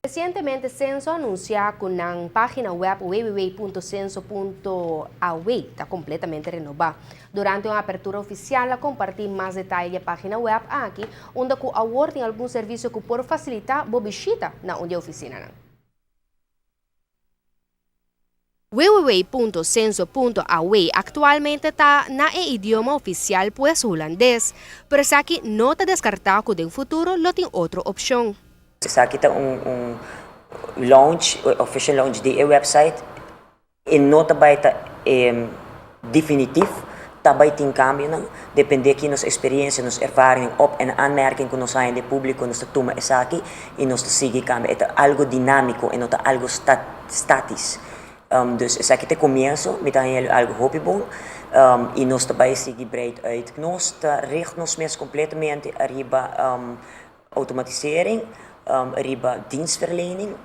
Recientemente, Censo anuncia que la página web www.censo.awe está completamente renovada. Durante una apertura oficial, a compartir más detalles de la página web aquí, onde que awardem algum serviço que por facilitar a visita na onde a oficina. www.censo.awe actualmente está na idioma oficial pues holandês, mas aqui não está descartado que no futuro não tem outra opção. Aqui está launch, official launch de website e não também definitivo, também tem cambio, não? Depende aqui nossa experiência, nossa ervaring op en aanmerking que nós temos de público, nós toma essa aqui e nós seguimos cambio. É algo dinâmico e não é algo statis. Dus essa aqui tem começo, met algo hoop bom e nós também seguimos breed uit. Nós richten ons mesmo completamente arriba automatisering. Arriba dienstverlening,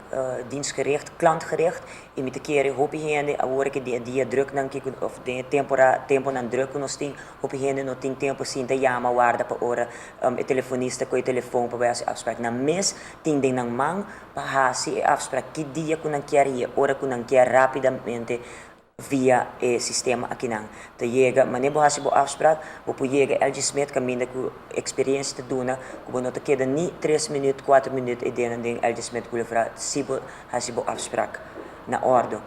dienstgericht, klantgericht. E met de keren hoop je die druk dan of de tempo dan druk nos ting hoop je no ting tempo sin te llama guarda pa ora e telefonista ko telefoon pa wijze afspraak na mes ting ding nang mang pa hasi afspraak ki dia ko nang kiari ora ko nang kiar rapidamente via o sistema aqui não. Então chega, mas nem boas afspraak, vou chega elgismet caminho com experiência de dona, como não te queda nem 3 minutos, 4 minutos e dentro elgismet com levrar sibo hasibo afspraak na ordem.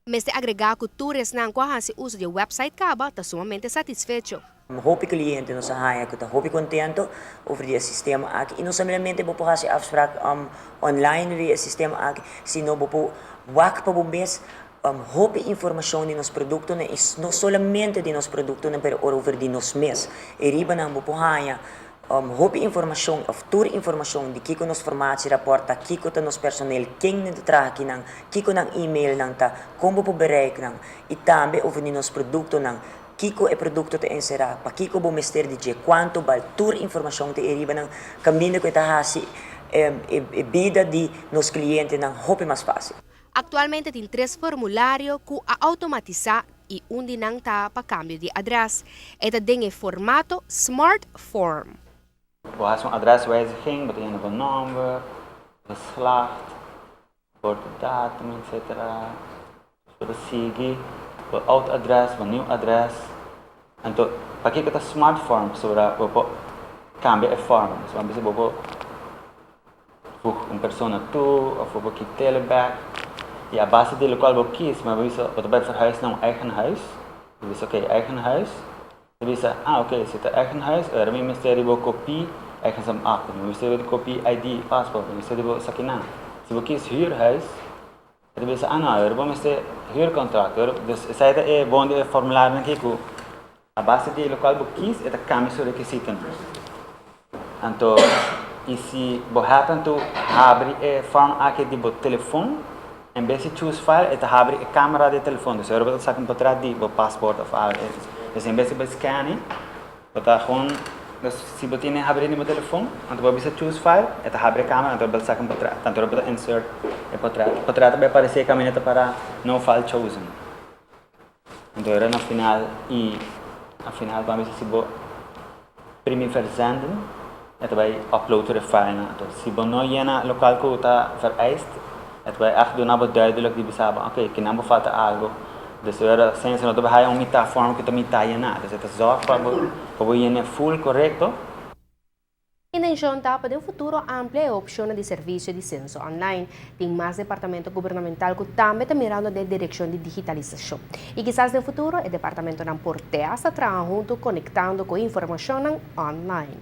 Mas de agregar culturas não com hasi uso de website caba, está sumamente satisfeito. Hoop cliente nos haya que está hoop contento over die sistema aqui e não somente vou hasi afspraak online via sistema aqui, sino vou wak pa bombes hoop informação de nos produtos não somente de nos produtos mas over de nos mes e riba na bupohaya hoop informação of tour informação de kiko nos formatie rapporta kiko ta nos personeel quem de traki nang kiko nang email nang ta como po bereik nang e também over de nos produtos nang kiko e produto te encerrar pa kiko bo mester de quanto bal tour informação te riba nang caminho que ta hasi e vida de nos clientes nang hoop mais fácil. Actualmente tem 3 formulários que a automatizar e onde não está para câmbio de adres. Este tem o formato Smart Form. We hebben een adreswijziging, betekent een nummer, geslacht, geboortedatum, etc. Voor de CG, voor oud adres, voor nieuw adres. En toen pak ik het Smart Form, zodat we cambia de vorm. Dus we hebben voeg een persoon toe, of we kiezen teleback. Ja, base de lokaal we kiezen, maar we hebben verhuisd naar een eigen huis. Dus oké, eigen huis. We zeggen, oké, zit een eigen huis, er is ministerie we kopie, eigen zijn akte. We zeggen de kopie ID, paspoort, we zeggen we sakina. Dus we kiezen huurhuis. We zeggen, er is een huurcontract. Dus zij de woonde formulier naar kijken. A base de lokaal we kiezen, het kan zo requisiten. En toen is we happen to hebben een vorm aki die telefoon. En bij de choose file, het hebben een camera de telefoon. Dus we hebben een portret die paspoort of alles. Dus in base bij scannen, we gewoon, dus si we tienen hebben in de telefoon, en dan we choose file, het hebben een camera, en dan we een portret, dan we insert een portret. Portret bij aparecer caminheta para no file chosen. En dan na final vamos se bo primeiro verzenden, het wij uploaden de file na. Dus si we no jena lokaal quota vereist, het wij echt doen nou duidelijk die besaben, oké, que não falta algo. Dus era senso no trabalhar um mita forma que também tá nada. Dus het is zorg para we full correcto. Intenção está para o futuro amplia opções de serviço de censo online. Tem mais departamento governamental que também está mirando na direção de digitalização. E quizás no futuro o departamento não porteia está trabalhando junto conectando com informação online.